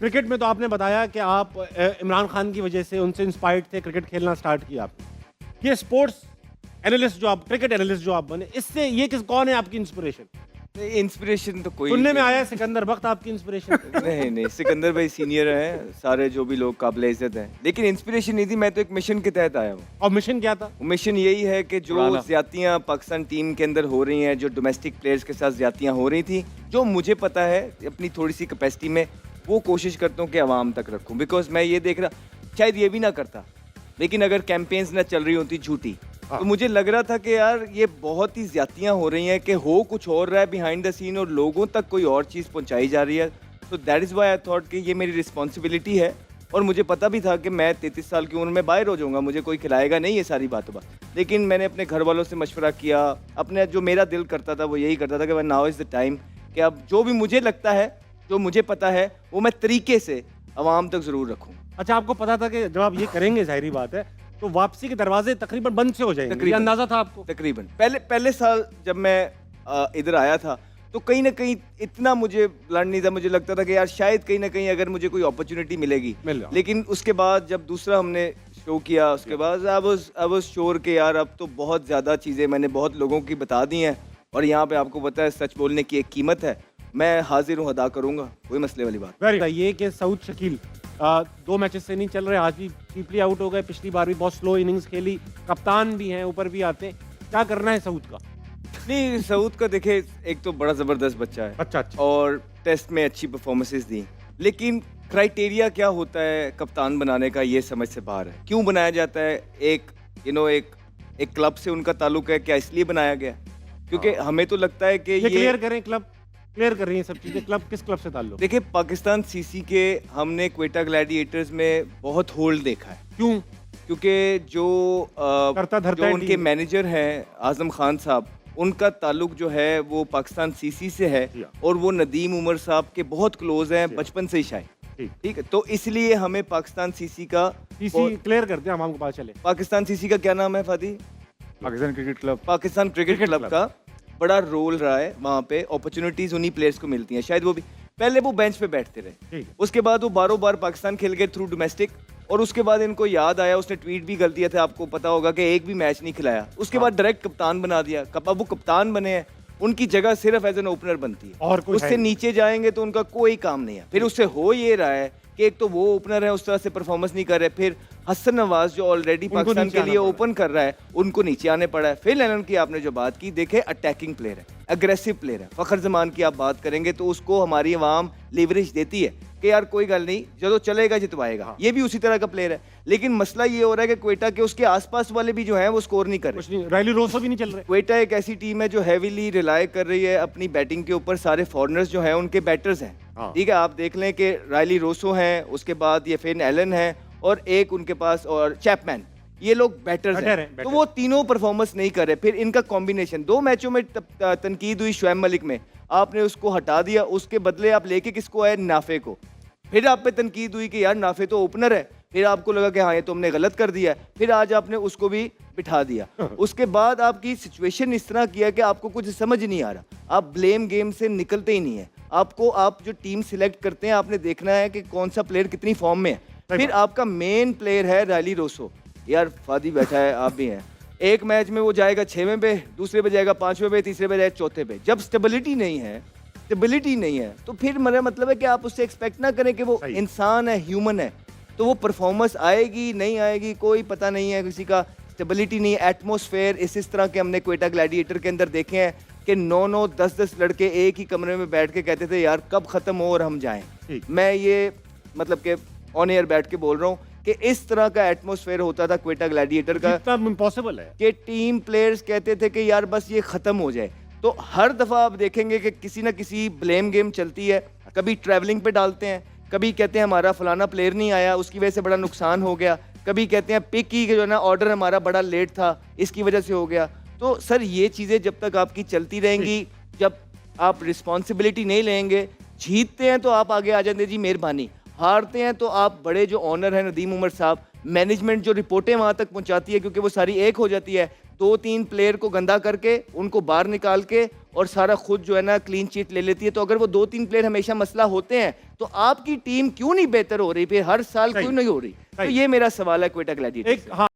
Cricket में तो आपने बताया कि आप इमरान खान की वजह से उनसे इंस्पायर्ड थे, क्रिकेट खेलना स्टार्ट किया आपने। ये स्पोर्ट्स एनालिस्ट जो आप, क्रिकेट एनालिस्ट जो आप बने, इससे ये कौन है आपकी इंस्पिरेशन? इंस्पिरेशन तो कोई सुनने में आया है सिकंदर बख्त आपकी इंस्पिरेशन। नहीं नहीं, सिकंदर भाई सीनियर हैं, सारे जो भी लोग काबिल इज्जत हैं, लेकिन इंस्पिरेशन नहीं थी। मैं तो एक मिशन के तहत आया हूँ। और मिशन क्या था? मिशन यही है कि जो ज्यादतियाँ पाकिस्तान टीम के अंदर हो रही हैं, जो डोमेस्टिक प्लेयर्स के साथ ज्यादतियाँ हो रही थी, जो मुझे पता है अपनी थोड़ी सी कैपेसिटी में, वो कोशिश करता हूँ कि आवाम तक रखूँ। बिकॉज मैं ये देख रहा, शायद ये भी ना करता, लेकिन अगर कैंपेन्स ना चल रही होती झूठी, तो मुझे लग रहा था कि यार ये बहुत ही ज्यादतियाँ हो रही हैं कि हो कुछ और रहा है बिहाइंड द सीन और लोगों तक कोई और चीज़ पहुंचाई जा रही है। तो that is why I thought कि ये मेरी रिस्पॉन्सिबिलिटी है। और मुझे पता भी था कि मैं 33 साल की उम्र में बाहर हो जाऊंगा, मुझे कोई खिलाएगा नहीं ये सारी बात। लेकिन मैंने अपने घर वालों से मशवरा किया, अपने जो मेरा दिल करता था वो यही करता था कि नाउ इज़ द टाइम कि अब जो भी मुझे लगता है, जो मुझे पता है, वो मैं तरीके से आवाम तक ज़रूर रखूँ। अच्छा, आपको पता था कि जब आप ये करेंगे, जाहिर बात है, तो वापसी के दरवाजे तकरीबन बंद से हो जाएंगे, ये अंदाजा था आपको? तकरीबन पहले साल जब मैं इधर आया था, तो कहीं ना कहीं इतना मुझे लर्न नहीं था। मुझे लगता था कि यार शायद कहीं ना कहीं अगर मुझे कोई अपॉर्चुनिटी मिलेगी, लेकिन उसके बाद जब दूसरा हमने शो किया, उसके बाद आई वाज श्योर कि यार अब तो बहुत ज़्यादा चीज़ें मैंने बहुत लोगों की बता दी हैं, और यहाँ पे आपको पता है सच बोलने की एक कीमत है। मैं हाजिर हूँ, अदा करूँगा, कोई मसले वाली बात। वेरी ये कि सऊद शकील 2 मैचेस से नहीं चल रहे, आज भी चीपली आउट हो गए, पिछली बार भी बहुत स्लो इनिंग्स खेली, कप्तान भी हैं, ऊपर भी आते हैं, क्या करना है सऊद का? नहीं, सऊद का देखे, एक तो बड़ा ज़बरदस्त बच्चा है, अच्छा और टेस्ट में अच्छी परफॉर्मेंसेस दी, लेकिन क्राइटेरिया क्या होता है कप्तान बनाने का, ये समझ से बाहर है। क्यों बनाया जाता है? एक क्लब से उनका ताल्लुक है क्या, इसलिए बनाया गया? क्योंकि हमें तो लगता है कि ये क्लियर करें, क्लब क्लियर कर रही है सब चीजें। क्लब किस क्लब से ताल्लुक? देखिए, पाकिस्तान सीसी के हमने क्वेटा ग्लैडिएटर्स में बहुत होल्ड देखा है। क्यों? क्योंकि जो उनके मैनेजर हैं आजम खान साहब, उनका ताल्लुक जो है वो पाकिस्तान सीसी से है, और वो नदीम उमर साहब के बहुत क्लोज हैं बचपन से ही शायद। ठीक है, तो इसलिए हमें पाकिस्तान सीसी का क्लियर करते हैं, हम हमको पता चले। पाकिस्तान सीसी का क्या नाम है फादी? Pakistan cricket club. Pakistan cricket club का बड़ा रोल रहा है वहाँ पे। अपॉर्चुनिटीज उन्हीं प्लेयर्स को मिलती हैं। शायद वो भी पहले वो बेंच पे बैठते रहे, उसके बाद वो बारों बार पाकिस्तान खेल गए थ्रू डोमेस्टिक, और उसके बाद इनको याद आया, उसने ट्वीट भी कर दिया था, आपको पता होगा कि एक भी मैच नहीं खिलाया। उसके बाद डायरेक्ट कप्तान बना दिया। अब वो कप्तान बने हैं, उनकी जगह सिर्फ एज एन ओपनर बनती है, और उससे नीचे जाएंगे तो उनका कोई काम नहीं है। फिर उससे हो ये रहा है कि एक तो वो ओपनर है, उस तरह से परफॉर्मेंस नहीं कर रहे, फिर हसन नवाज जो ऑलरेडी पाकिस्तान के लिए ओपन कर रहा है, उनको नीचे आने पड़ा है। फिर लेलन की आपने जो बात की, देखे अटैकिंग प्लेयर है, अग्रेसिव प्लेयर है। फखर जमान की आप बात करेंगे तो उसको हमारी आवाम लीवरेज देती है कि यार कोई गल नहीं, जो चलेगा जितवाएगा। ये भी उसी तरह का प्लेयर है, लेकिन मसला ये हो रहा है कि क्वेटा के उसके आसपास वाले भी जो हैं वो स्कोर नहीं कर रहे। रायली रोसो भी नहीं चल रहे। क्वेटा एक ऐसी टीम है जो हैवीली रिलाय कर रही है अपनी बैटिंग के ऊपर। सारे फॉरनर्स जो हैं उनके बैटर्स हैं, ठीक है। आप देख लें कि रायली रोसो हैं, उसके बाद ये फेन एलन है, और एक उनके पास और चैपमैन, ये लोग बैटर्स हैं। तो वो तीनों परफॉर्मेंस नहीं कर रहे। फिर इनका कॉम्बिनेशन 2 मैचों में तनकीद हुई शुएब मलिक में, आपने उसको हटा दिया, उसके बदले आप लेके किसको आए? नाफे को। फिर आप पे तनकीद हुई कि यार नाफे तो ओपनर है, फिर आपको लगा कि हाँ ये तो हमने गलत कर दिया है, फिर आज आपने उसको भी बिठा दिया। उसके बाद आपकी सिचुएशन इस तरह किया कि आपको कुछ समझ नहीं आ रहा, आप ब्लेम गेम से निकलते ही नहीं है। आपको, आप जो टीम सिलेक्ट करते हैं, आपने देखना है कि कौन सा प्लेयर कितनी फॉर्म में है। फिर आपका मेन प्लेयर है रायली रोसो। यार फादी बैठा है, आप भी हैं, एक मैच में वो जाएगा 6वें पे, दूसरे पे जाएगा 5वें पे, तीसरे पे जाएगा 4थे पे। जब स्टेबिलिटी नहीं है तो फिर मेरा मतलब है कि आप उससे एक्सपेक्ट ना करें कि वो इंसान है, ह्यूमन है, तो वो परफॉर्मेंस आएगी नहीं आएगी कोई पता नहीं है किसी का। स्टेबिलिटी नहीं है, एटमॉस्फेयर इस तरह के हमने क्वेटा ग्लैडिएटर के अंदर देखे हैं कि 9-9, 10-10 लड़के एक ही कमरे में बैठ के कहते थे यार कब खत्म हो और हम जाएं। मैं ये मतलब कि ऑन एयर बैठ के बोल रहा हूँ कि इस तरह का एटमॉस्फेयर होता था क्वेटा ग्लैडिएटर का, इम्पॉसिबल है कि टीम प्लेयर्स कहते थे कि यार बस ये खत्म हो जाए। तो हर दफा आप देखेंगे कि किसी ना किसी ब्लेम गेम चलती है। कभी ट्रैवलिंग पे डालते हैं, कभी कहते हैं हमारा फलाना प्लेयर नहीं आया, उसकी वजह से बड़ा नुकसान हो गया, कभी कहते हैं पिक की जो है ना ऑर्डर हमारा बड़ा लेट था, इसकी वजह से हो गया। तो सर ये चीज़ें जब तक आपकी चलती रहेंगी, जब आप रिस्पॉन्सिबिलिटी नहीं लेंगे, जीतते हैं तो आप आगे आ जाते जी मेहरबानी, हारते हैं तो आप बड़े जो ऑनर हैं नदीम उमर साहब, मैनेजमेंट जो रिपोर्टें वहाँ तक पहुँचाती है क्योंकि वो सारी एक हो जाती है, 2-3 प्लेयर को गंदा करके उनको बाहर निकाल के और सारा खुद जो है ना क्लीन शीट ले लेती है। तो अगर वो 2-3 प्लेयर हमेशा मसला होते हैं तो आपकी टीम क्यों नहीं बेहतर हो रही, फिर हर साल सही। क्यों नहीं हो रही? तो सही। ये मेरा सवाल है क्वेटा ग्लैडिएटर्स एक हाँ